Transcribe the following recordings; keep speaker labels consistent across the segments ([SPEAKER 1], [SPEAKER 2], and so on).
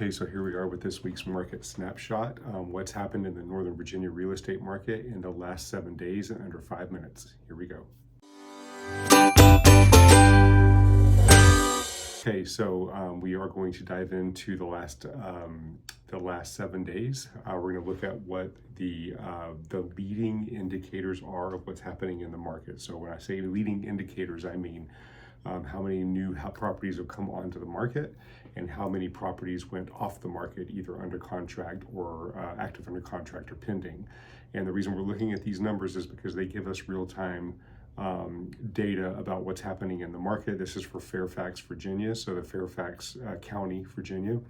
[SPEAKER 1] Okay, so here we are with this week's market snapshot. What's happened in the Northern Virginia real estate market in the last 7 days in under 5 minutes. Here we go. Okay, so we are going to dive into the last 7 days. We're going to look at what the leading indicators are of what's happening in the market. So when I say leading indicators, I mean how many new properties have come onto the market and how many properties went off the market, either under contract or active under contract or pending. And the reason we're looking at these numbers is because they give us real-time data about what's happening in the market. This is for Fairfax, Virginia, so the Fairfax County, Virginia.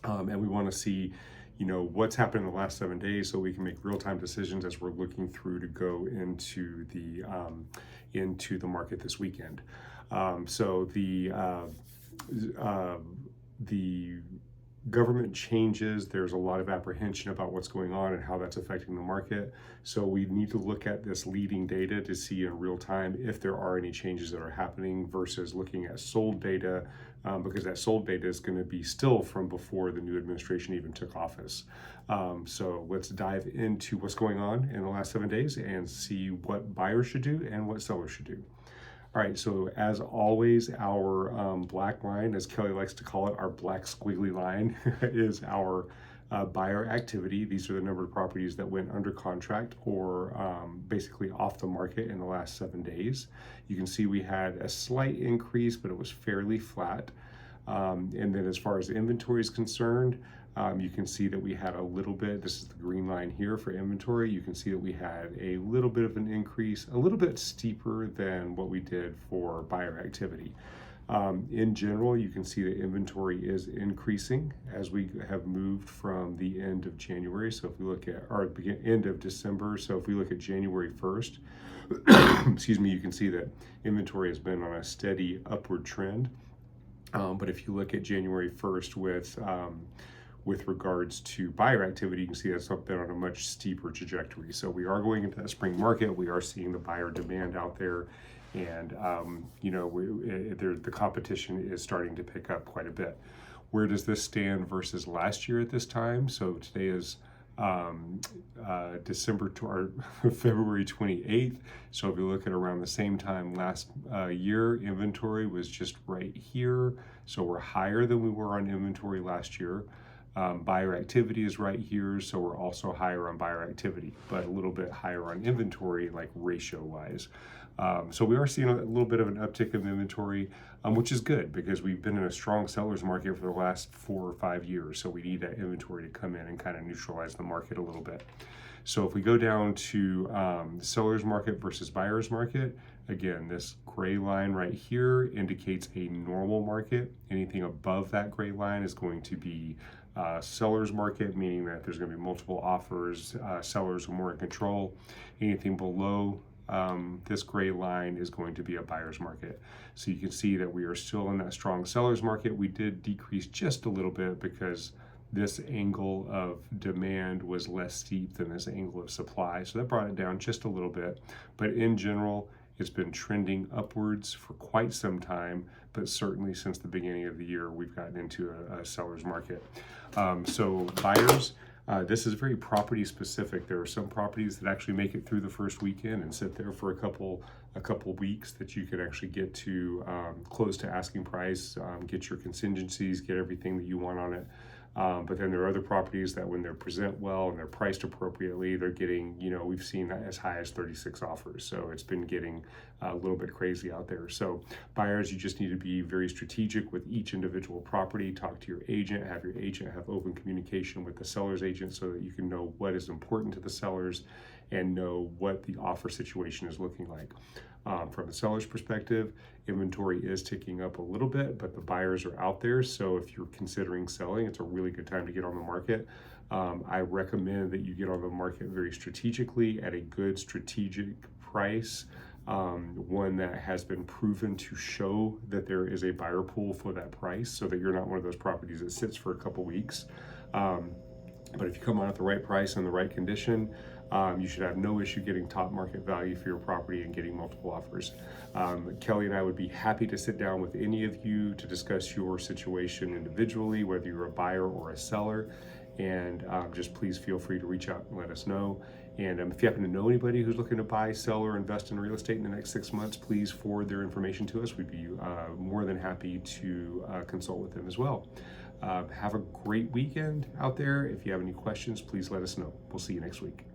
[SPEAKER 1] And we want to see, what's happened in the last 7 days so we can make real-time decisions as we're looking through to go into the market this weekend. So the government changes, there's a lot of apprehension about what's going on and how that's affecting the market. So we need to look at this leading data to see in real time if there are any changes that are happening versus looking at sold data, because that sold data is going to be still from before the new administration even took office. So let's dive into what's going on in the last 7 days and see what buyers should do and what sellers should do. All right, so as always, our black line, as Kelly likes to call it, our black squiggly line is our buyer activity. These are the number of properties that went under contract or basically off the market in the last 7 days. You can see we had a slight increase, but it was fairly flat. And then as far as the inventory is concerned, you can see that we had a little bit, this is the green line here for inventory, you can see that we had a little bit of an increase, a little bit steeper than what we did for buyer activity. In general, you can see that inventory is increasing as we have moved from the end of January. So if we look at, or end of December, so if we look at January 1st, excuse me, you can see that inventory has been on a steady upward trend. But if you look at January 1st with regards to buyer activity, you can see that's been on a much steeper trajectory. So we are going into that spring market. We are seeing the buyer demand out there, and the competition is starting to pick up quite a bit. Where does this stand versus last year at this time? So today is February 28th. So if you look at around the same time last year, inventory was just right here. So we're higher than we were on inventory last year. Buyer activity is right here, so we're also higher on buyer activity, but a little bit higher on inventory, like ratio-wise. So we are seeing a little bit of an uptick in inventory, which is good because we've been in a strong seller's market for the last 4 or 5 years. So we need that inventory to come in and kind of neutralize the market a little bit. So if we go down to seller's market versus buyer's market, again, this gray line right here indicates a normal market. Anything above that gray line is going to be seller's market, meaning that there's going to be multiple offers, sellers are more in control. Anything below this gray line is going to be a buyer's market. So you can see that we are still in that strong seller's market. We did decrease just a little bit because this angle of demand was less steep than this angle of supply. So that brought it down just a little bit. But in general, it's been trending upwards for quite some time, but certainly since the beginning of the year, we've gotten into a seller's market. So buyers, this is very property specific. There are some properties that actually make it through the first weekend and sit there for a couple weeks that you can actually get to close to asking price, get your contingencies, get everything that you want on it. But then there are other properties that when they're present well and they're priced appropriately, they're getting, we've seen as high as 36 offers. So it's been getting a little bit crazy out there. So buyers, you just need to be very strategic with each individual property. Talk to your agent, have your agent have open communication with the seller's agent so that you can know what is important to the sellers and know what the offer situation is looking like. From the seller's perspective, inventory is ticking up a little bit, but the buyers are out there. So if you're considering selling, it's a really good time to get on the market. I recommend that you get on the market very strategically at a good strategic price, one that has been proven to show that there is a buyer pool for that price so that you're not one of those properties that sits for a couple weeks. But if you come on at the right price and the right condition, You should have no issue getting top market value for your property and getting multiple offers. Kelly and I would be happy to sit down with any of you to discuss your situation individually, whether you're a buyer or a seller. And just please feel free to reach out and let us know. And if you happen to know anybody who's looking to buy, sell, or invest in real estate in the next 6 months, please forward their information to us. We'd be more than happy to consult with them as well. Have a great weekend out there. If you have any questions, please let us know. We'll see you next week.